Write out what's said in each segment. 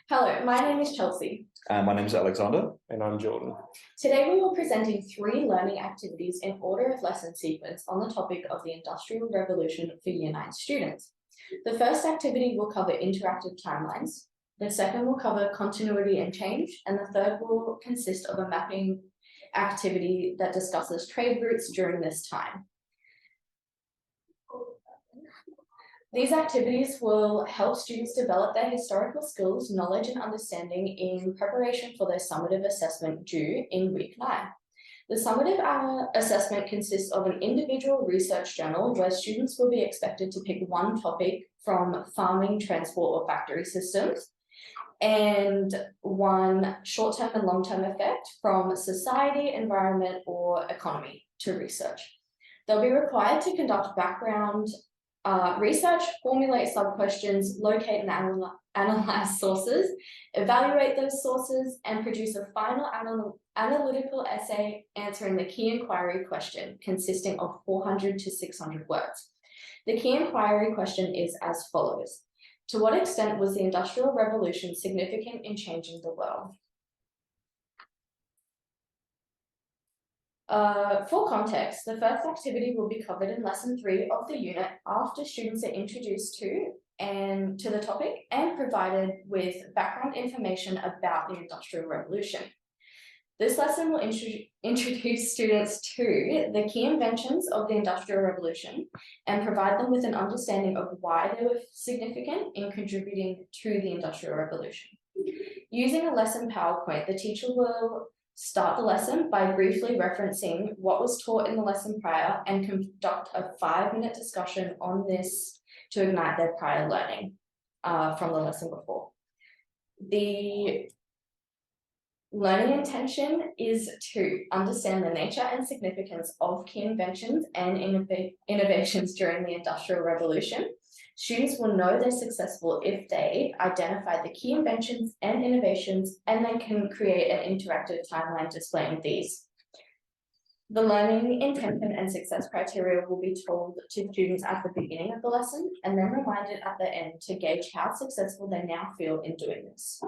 Hello, my name is Chelsea. My name is Alexander. And I'm Jordan. Today we will be presenting 3 learning activities in order of lesson sequence on the topic of the Industrial Revolution for Year 9 students. The first activity will cover interactive timelines, the second will cover continuity and change, and the third will consist of a mapping activity that discusses trade routes during this time. These activities will help students develop their historical skills, knowledge, and understanding in preparation for their summative assessment due in week 9. The summative assessment consists of an individual research journal where students will be expected to pick one topic from farming, transport, or factory systems, and one short-term and long-term effect from society, environment, or economy to research. They'll be required to conduct background research, formulate sub-questions, locate and analyze sources, evaluate those sources, and produce a final analytical essay answering the key inquiry question consisting of 400 to 600 words. The key inquiry question is as follows. To what extent was the Industrial Revolution significant in changing the world? For context, the first activity will be covered in lesson 3 of the unit after students are introduced to the topic and provided with background information about the Industrial Revolution. This lesson will introduce students to the key inventions of the Industrial Revolution and provide them with an understanding of why they were significant in contributing to the Industrial Revolution. Using a lesson PowerPoint, the teacher will start the lesson by briefly referencing what was taught in the lesson prior and conduct a 5-minute discussion on this to ignite their prior learning from the lesson before. The learning intention is to understand the nature and significance of key inventions and innovations during the Industrial Revolution. Students will know they're successful if they identify the key inventions and innovations and then can create an interactive timeline displaying these. The learning intention and success criteria will be told to students at the beginning of the lesson and then reminded at the end to gauge how successful they now feel in doing this.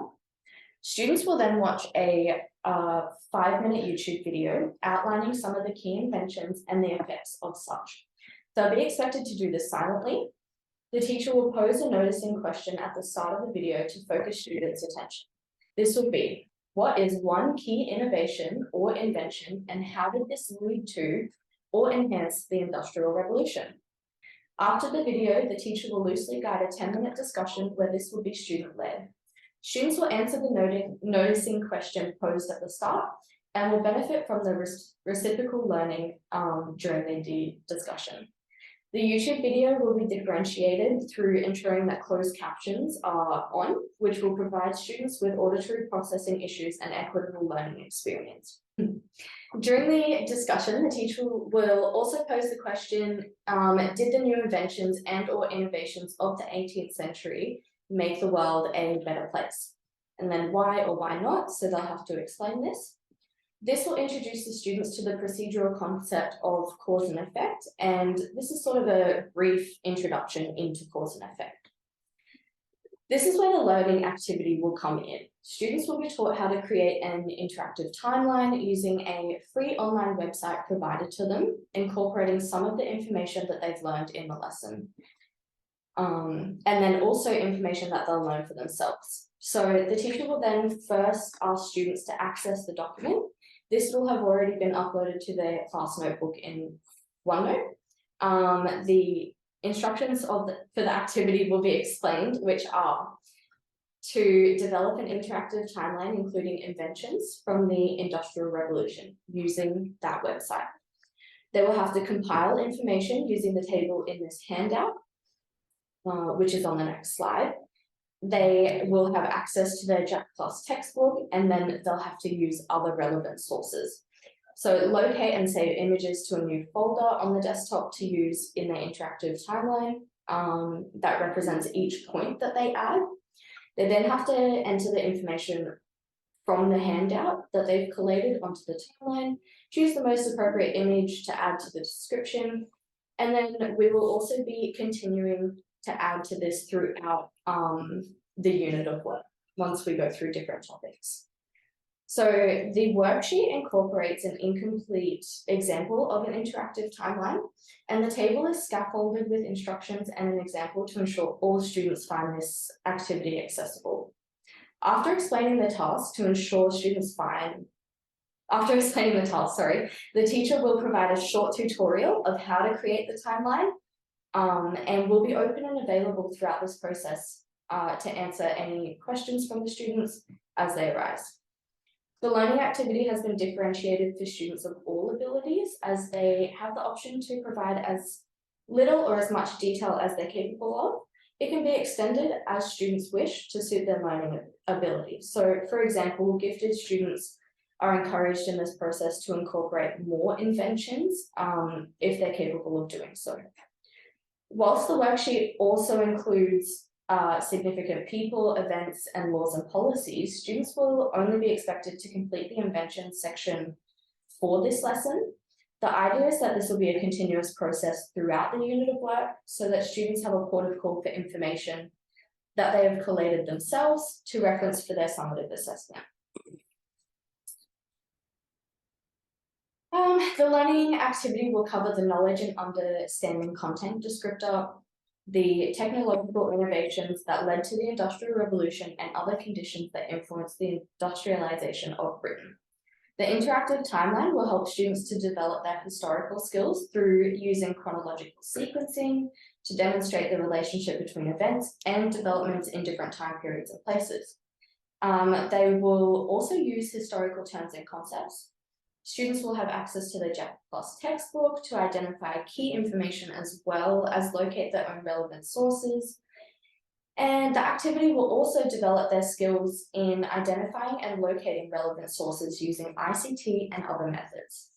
Students will then watch a 5-minute YouTube video outlining some of the key inventions and the effects of such. They'll be expected to do this silently. The teacher will pose a noticing question at the start of the video to focus students' attention. This will be, what is one key innovation or invention and how did this lead to or enhance the Industrial Revolution? After the video, the teacher will loosely guide a 10-minute discussion where this will be student-led. Students will answer the noticing question posed at the start and will benefit from the reciprocal learning during the discussion. The YouTube video will be differentiated through ensuring that closed captions are on, which will provide students with auditory processing issues and equitable learning experience. During the discussion, the teacher will also pose the question, did the new inventions and/or innovations of the 18th century make the world a better place? And then why or why not? So they'll have to explain this. This will introduce the students to the procedural concept of cause and effect, and this is sort of a brief introduction into cause and effect. This is where the learning activity will come in. Students will be taught how to create an interactive timeline using a free online website provided to them, incorporating some of the information that they've learned in the lesson, and then also information that they'll learn for themselves. So the teacher will then first ask students to access the document. This will have already been uploaded to their class notebook in OneNote. The instructions for the activity will be explained, which are to develop an interactive timeline, including inventions from the Industrial Revolution using that website. They will have to compile information using the table in this handout, which is on the next slide. They will have access to their JAC Plus textbook, and then they'll have to use other relevant sources. So locate and save images to a new folder on the desktop to use in their interactive timeline that represents each point that they add. They then have to enter the information from the handout that they've collated onto the timeline, choose the most appropriate image to add to the description, and then we will also be continuing to add to this throughout the unit of work. once we go through different topics. So the worksheet incorporates an incomplete example of an interactive timeline, and the table is scaffolded with instructions and an example to ensure all students find this activity accessible. After explaining the task, the teacher will provide a short tutorial of how to create the timeline, and will be open and available throughout this process to answer any questions from the students as they arise. The learning activity has been differentiated for students of all abilities, as they have the option to provide as little or as much detail as they're capable of. It can be extended as students wish to suit their learning abilities. So, for example, gifted students are encouraged in this process to incorporate more inventions if they're capable of doing so. Whilst the worksheet also includes significant people, events, and laws and policies, students will only be expected to complete the invention section for this lesson. The idea is that this will be a continuous process throughout the unit of work, so that students have a port of call for information that they have collated themselves to reference for their summative assessment. The learning activity will cover the knowledge and understanding content descriptor, the technological innovations that led to the Industrial Revolution, and other conditions that influenced the industrialization of Britain. The interactive timeline will help students to develop their historical skills through using chronological sequencing to demonstrate the relationship between events and developments in different time periods and places. They will also use historical terms and concepts. Students will have access to the JAP Plus textbook to identify key information as well as locate their own relevant sources. And the activity will also develop their skills in identifying and locating relevant sources using ICT and other methods,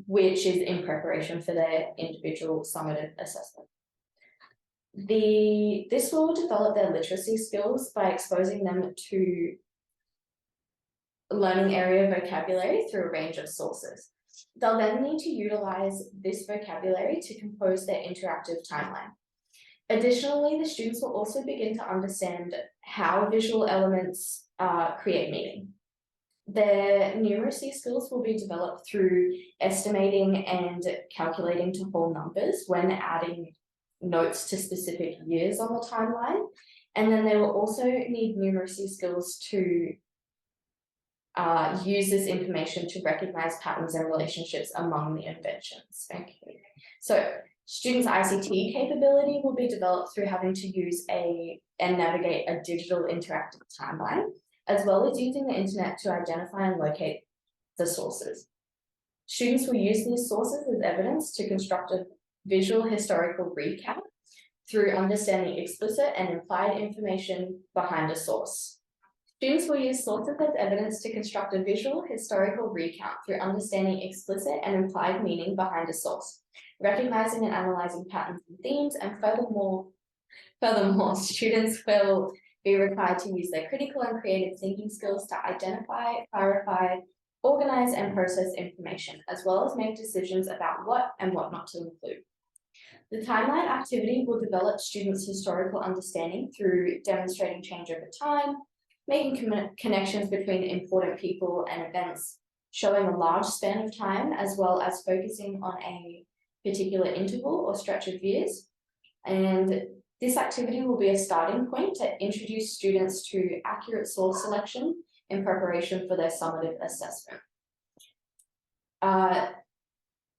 which is in preparation for their individual summative assessment. This will develop their literacy skills by exposing them to learning area vocabulary through a range of sources. They'll then need to utilize this vocabulary to compose their interactive timeline. Additionally, the students will also begin to understand how visual elements create meaning. Their numeracy skills will be developed through estimating and calculating to whole numbers when adding notes to specific years on the timeline. And then they will also need numeracy skills to use this information to recognize patterns and relationships among the inventions. Okay, so students' ICT capability will be developed through having to use and navigate a digital interactive timeline, as well as using the internet to identify and locate the sources. Students will use these sources as evidence to construct a visual historical recap through understanding explicit and implied information behind a source. Students will use sources as evidence to construct a visual historical recount through understanding explicit and implied meaning behind a source, recognizing and analyzing patterns and themes, and furthermore, students will be required to use their critical and creative thinking skills to identify, clarify, organize, and process information, as well as make decisions about what and what not to include. The timeline activity will develop students' historical understanding through demonstrating change over time, making connections between important people and events, showing a large span of time, as well as focusing on a particular interval or stretch of years. And this activity will be a starting point to introduce students to accurate source selection in preparation for their summative assessment.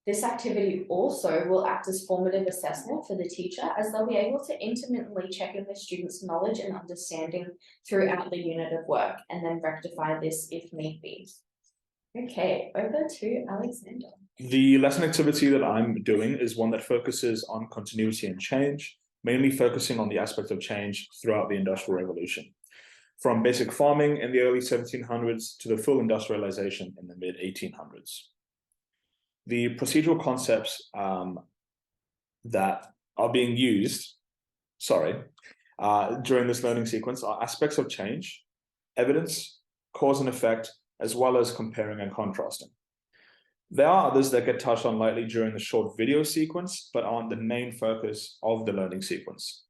This activity also will act as formative assessment for the teacher, as they'll be able to intimately check in the students' knowledge and understanding throughout the unit of work, and then rectify this if need be. Okay, over to Alexander. The lesson activity that I'm doing is one that focuses on continuity and change, mainly focusing on the aspect of change throughout the Industrial Revolution, from basic farming in the early 1700s to the full industrialization in the mid-1800s. The procedural concepts that are being used, during this learning sequence are aspects of change, evidence, cause and effect, as well as comparing and contrasting. There are others that get touched on lightly during the short video sequence, but aren't the main focus of the learning sequence.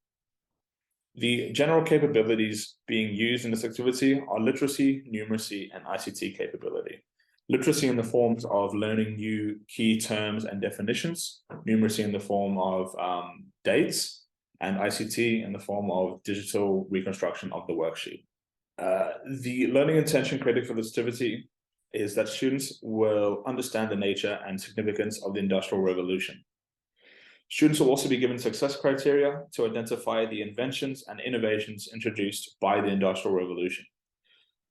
The general capabilities being used in this activity are literacy, numeracy, and ICT capability. Literacy in the forms of learning new key terms and definitions, numeracy in the form of dates, and ICT in the form of digital reconstruction of the worksheet. The learning intention created for this activity is that students will understand the nature and significance of the Industrial Revolution. Students will also be given success criteria to identify the inventions and innovations introduced by the Industrial Revolution,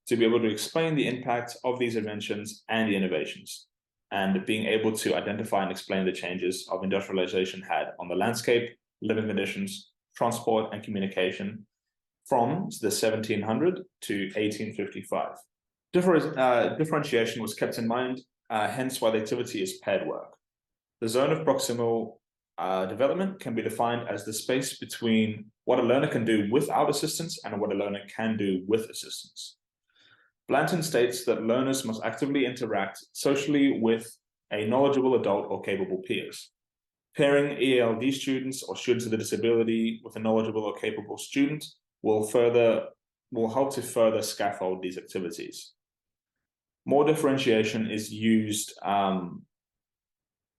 to be able to explain the impact of these inventions and the innovations, and being able to identify and explain the changes of industrialization had on the landscape, living conditions, transport, and communication from the 1700 to 1855. Differentiation was kept in mind, hence why the activity is paired work. The zone of proximal development can be defined as the space between what a learner can do without assistance and what a learner can do with assistance. Blanton states that learners must actively interact socially with a knowledgeable adult or capable peers. Pairing EALD students or students with a disability with a knowledgeable or capable student will help to further scaffold these activities. More differentiation is used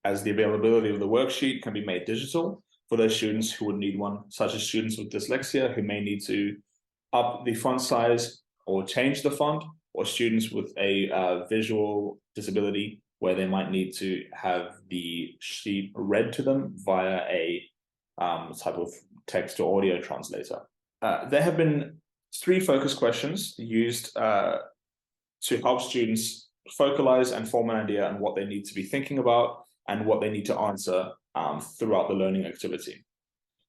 as the availability of the worksheet can be made digital for those students who would need one, such as students with dyslexia who may need to up the font size or change the font, or students with a visual disability where they might need to have the sheet read to them via a type of text to audio translator. There have been 3 focus questions used to help students focalize and form an idea on what they need to be thinking about and what they need to answer throughout the learning activity.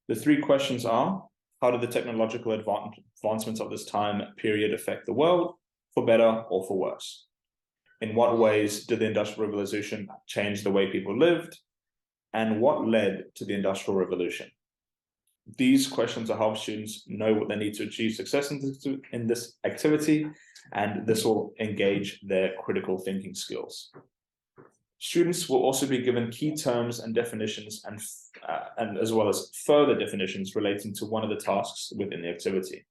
The 3 questions are: how did the technological advancements of this time period affect the world, for better or for worse? In what ways did the Industrial Revolution change the way people lived? And what led to the Industrial Revolution? These questions will help students know what they need to achieve success in this activity, and this will engage their critical thinking skills. Students will also be given key terms and definitions and as well as further definitions relating to one of the tasks within the activity.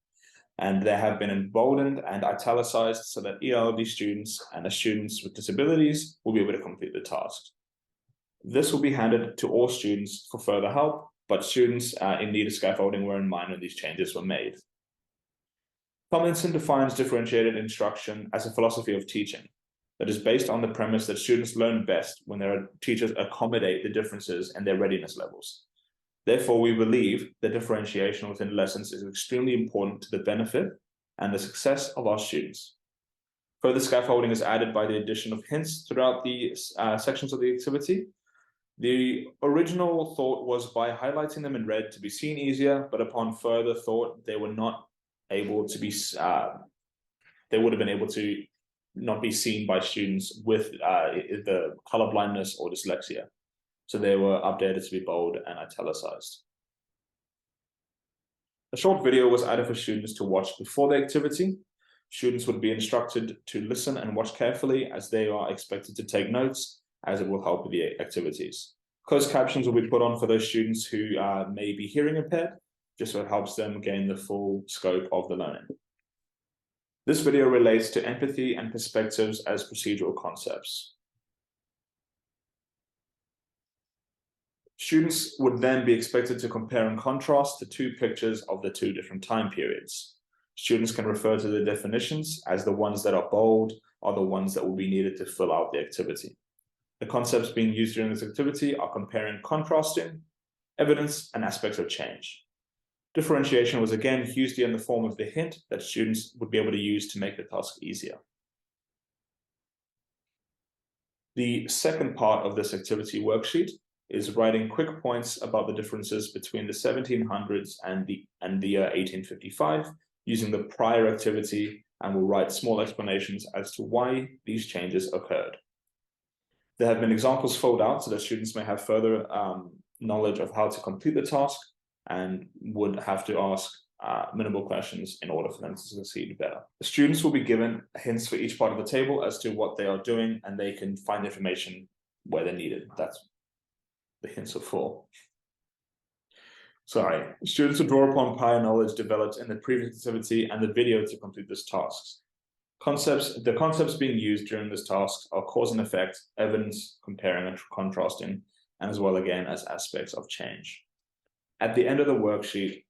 And they have been emboldened and italicized so that ELD students and students with disabilities will be able to complete the task. This will be handed to all students for further help, but students in need of scaffolding were in mind when these changes were made. Tomlinson defines differentiated instruction as a philosophy of teaching that is based on the premise that students learn best when their teachers accommodate the differences in their readiness levels. Therefore, we believe that differentiation within lessons is extremely important to the benefit and the success of our students. Further scaffolding is added by the addition of hints throughout the sections of the activity. The original thought was by highlighting them in red to be seen easier, but upon further thought, they were not able to be, they would have been able to not be seen by students with the color blindness or dyslexia. So they were updated to be bold and italicized. A short video was added for students to watch before the activity. Students would be instructed to listen and watch carefully, as they are expected to take notes, as it will help with the activities. Closed captions will be put on for those students who may be hearing impaired, just so it helps them gain the full scope of the learning. This video relates to empathy and perspectives as procedural concepts. Students would then be expected to compare and contrast the 2 pictures of the 2 different time periods. Students can refer to the definitions as the ones that are bold are the ones that will be needed to fill out the activity. The concepts being used during this activity are comparing and contrasting, evidence, and aspects of change. Differentiation was again used in the form of the hint that students would be able to use to make the task easier. The second part of this activity worksheet is writing quick points about the differences between the 1700s and the year 1855 using the prior activity, and will write small explanations as to why these changes occurred. There have been examples filled out so that students may have further knowledge of how to complete the task and would have to ask minimal questions in order for them to succeed better. The students will be given hints for each part of the table as to what they are doing, and they can find information where they're needed. That's the hints are for. Students will draw upon prior knowledge developed in the previous activity and the video to complete this task. The concepts being used during this task are cause and effect, evidence, comparing and contrasting, and as well again as aspects of change. At the end of the worksheet,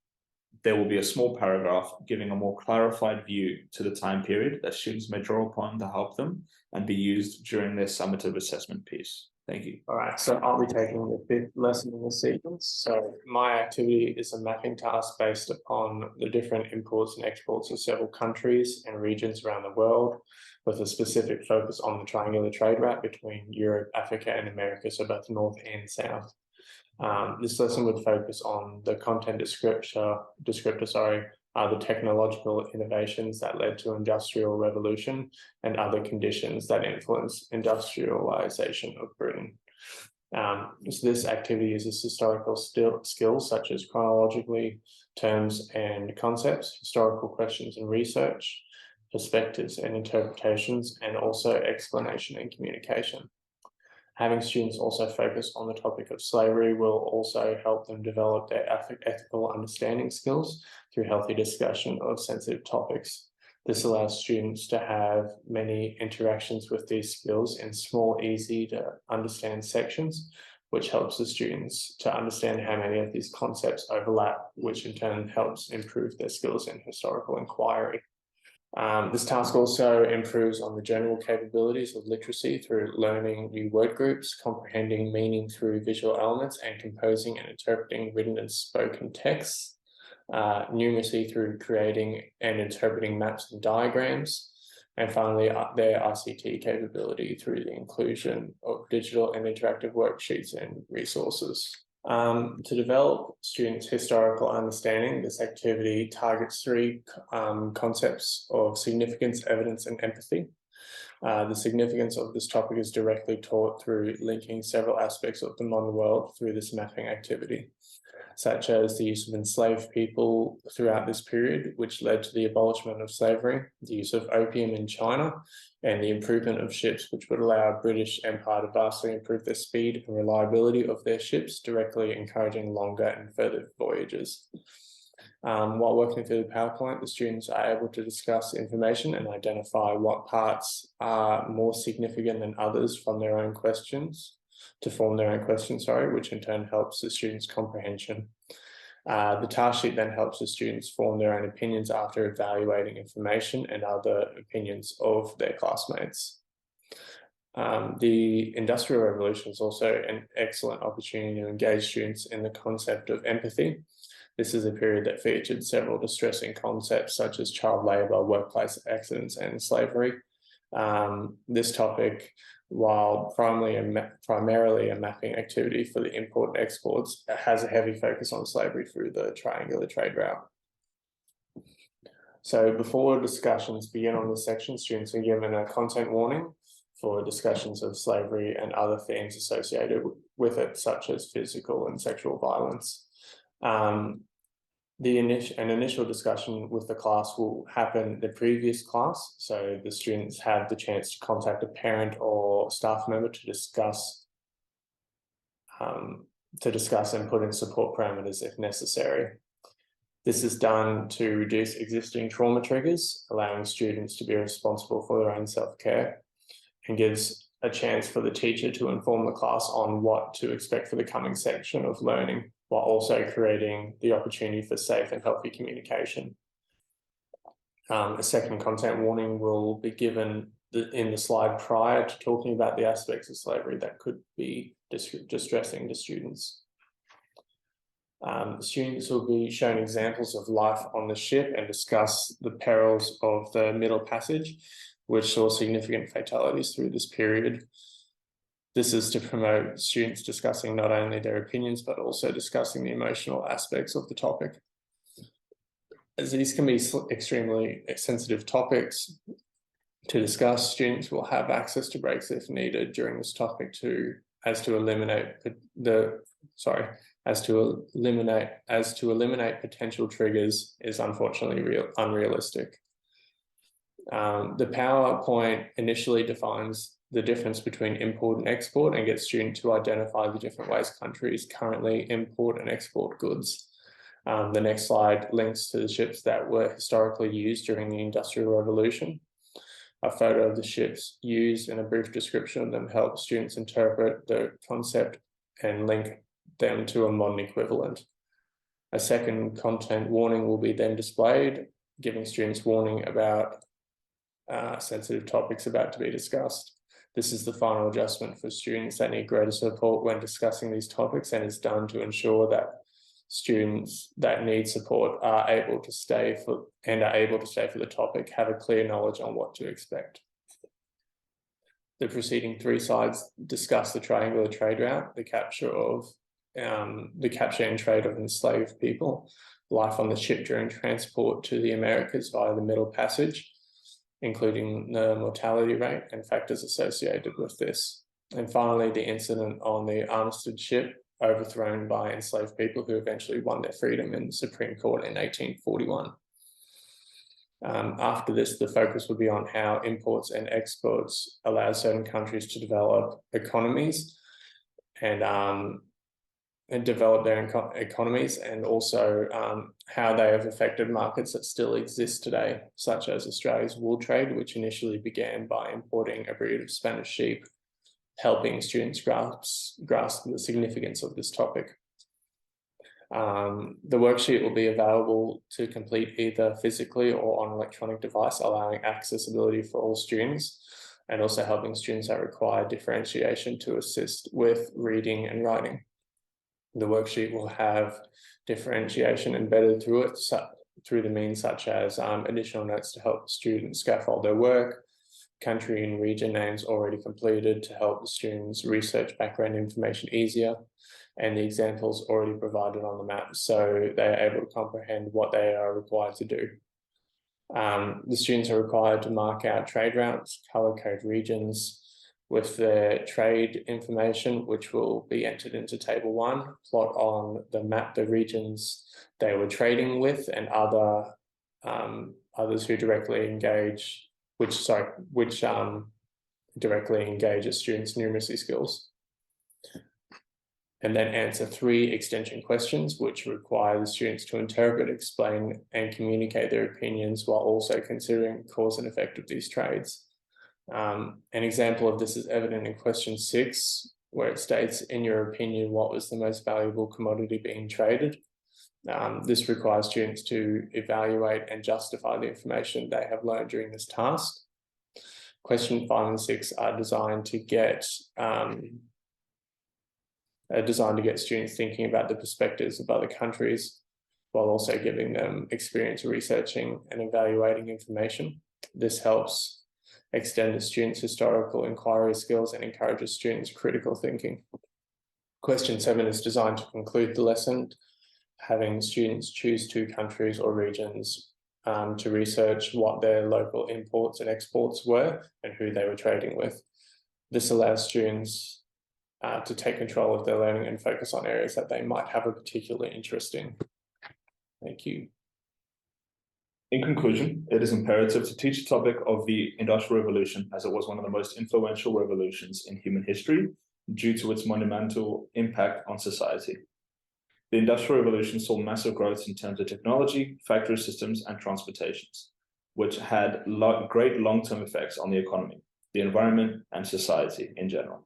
there will be a small paragraph giving a more clarified view to the time period that students may draw upon to help them and be used during their summative assessment piece. Thank you. All right, so I'll be taking the fifth lesson in the sequence. So my activity is a mapping task based upon the different imports and exports of several countries and regions around the world, with a specific focus on the triangular trade route between Europe, Africa, and America, so both North and South. This lesson would focus on the content descriptor, the technological innovations that led to industrial revolution and other conditions that influence industrialization of Britain. So this activity uses historical skills such as chronologically, terms and concepts, historical questions and research, perspectives and interpretations, and also explanation and communication. Having students also focus on the topic of slavery will also help them develop their ethical understanding skills through healthy discussion of sensitive topics. This allows students to have many interactions with these skills in small, easy to understand sections, which helps the students to understand how many of these concepts overlap, which in turn helps improve their skills in historical inquiry. This task also improves on the general capabilities of literacy through learning new word groups, comprehending meaning through visual elements, and composing and interpreting written and spoken texts. Numeracy through creating and interpreting maps and diagrams. And finally, their ICT capability through the inclusion of digital and interactive worksheets and resources. To develop students' historical understanding, this activity targets three concepts of significance, evidence, and empathy. The significance of this topic is directly taught through linking several aspects of the modern world through this mapping activity, such as the use of enslaved people throughout this period, which led to the abolishment of slavery, the use of opium in China, and the improvement of ships, which would allow British Empire to vastly improve the speed and reliability of their ships, directly encouraging longer and further voyages. While working through the PowerPoint, the students are able to discuss information and identify what parts are more significant than others from their own questions, which in turn helps the students' comprehension. The task sheet then helps the students form their own opinions after evaluating information and other opinions of their classmates. The Industrial Revolution is also an excellent opportunity to engage students in the concept of empathy. This is a period that featured several distressing concepts such as child labour, workplace accidents, and slavery. This topic, while primarily a mapping activity for the import and exports, has a heavy focus on slavery through the triangular trade route. So before discussions begin on this section, students are given a content warning for discussions of slavery and other themes associated with it, such as physical and sexual violence. An initial discussion with the class will happen in the previous class, so the students have the chance to contact a parent or staff member to discuss and put in support parameters if necessary. This is done to reduce existing trauma triggers, allowing students to be responsible for their own self-care, and gives a chance for the teacher to inform the class on what to expect for the coming section of learning, while also creating the opportunity for safe and healthy communication. A second content warning will be given in the slide prior to talking about the aspects of slavery that could be distressing to students. Students will be shown examples of life on the ship and discuss the perils of the Middle Passage, which saw significant fatalities through this period. This is to promote students discussing not only their opinions, but also discussing the emotional aspects of the topic. As these can be extremely sensitive topics to discuss, students will have access to breaks if needed during this topic as to eliminate potential triggers is unfortunately unrealistic. The PowerPoint initially defines the difference between import and export and gets students to identify the different ways countries currently import and export goods. The next slide links to the ships that were historically used during the Industrial Revolution. A photo of the ships used and a brief description of them help students interpret the concept and link them to a modern equivalent. A second content warning will be then displayed, giving students warning about sensitive topics about to be discussed. This is the final adjustment for students that need greater support when discussing these topics, and is done to ensure that students that need support are able to stay for the topic, have a clear knowledge on what to expect. The preceding three slides discuss the triangular trade route, the capture and trade of enslaved people, life on the ship during transport to the Americas via the Middle Passage, including the mortality rate and factors associated with this. And finally, the incident on the Armistead ship, overthrown by enslaved people who eventually won their freedom in the Supreme Court in 1841. After this, the focus will be on how imports and exports allow certain countries to develop economies and develop their economies, and also how they have affected markets that still exist today, such as Australia's wool trade, which initially began by importing a breed of Spanish sheep, helping students grasp the significance of this topic. The worksheet will be available to complete either physically or on electronic device, allowing accessibility for all students, and also helping students that require differentiation to assist with reading and writing. The worksheet will have differentiation embedded through it, through the means such as additional notes to help students scaffold their work, country and region names already completed to help the students research background information easier, and the examples already provided on the map so they are able to comprehend what they are required to do. The students are required to mark out trade routes, color code regions with their trade information, which will be entered into table 1, plot on the map the regions they were trading with and others who directly engage, which directly engage a student's numeracy skills. And then answer 3 extension questions, which require the students to interpret, explain, and communicate their opinions while also considering cause and effect of these trades. An example of this is evident in question 6, where it states, in your opinion, what was the most valuable commodity being traded? This requires students to evaluate and justify the information they have learned during this task. Question 5 and 6 are designed to get students thinking about the perspectives of other countries, while also giving them experience researching and evaluating information. This helps extend the students' historical inquiry skills and encourages students' critical thinking. Question 7 is designed to conclude the lesson, having students choose 2 countries or regions to research what their local imports and exports were and who they were trading with. This allows students to take control of their learning and focus on areas that they might have a particular interest in. Thank you. In conclusion, it is imperative to teach the topic of the Industrial Revolution, as it was one of the most influential revolutions in human history due to its monumental impact on society. The Industrial Revolution saw massive growth in terms of technology, factory systems, and transportations, which had great long-term effects on the economy, the environment, and society in general.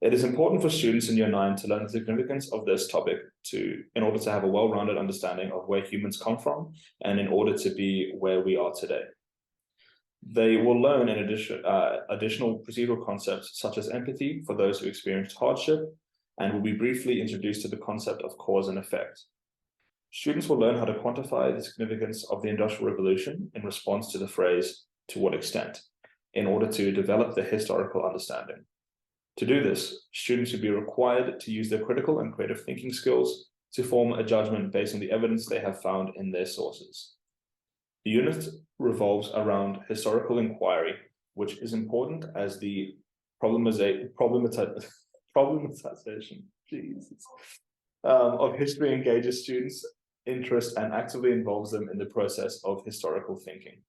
It is important for students in Year 9 to learn the significance of this topic in order to have a well-rounded understanding of where humans come from and in order to be where we are today. They will learn in addition, additional procedural concepts such as empathy for those who experienced hardship, and will be briefly introduced to the concept of cause and effect. Students will learn how to quantify the significance of the Industrial Revolution in response to the phrase, "to what extent," in order to develop the historical understanding. To do this, students will be required to use their critical and creative thinking skills to form a judgment based on the evidence they have found in their sources. The unit revolves around historical inquiry, which is important as the problematization of history engages students' interest and actively involves them in the process of historical thinking.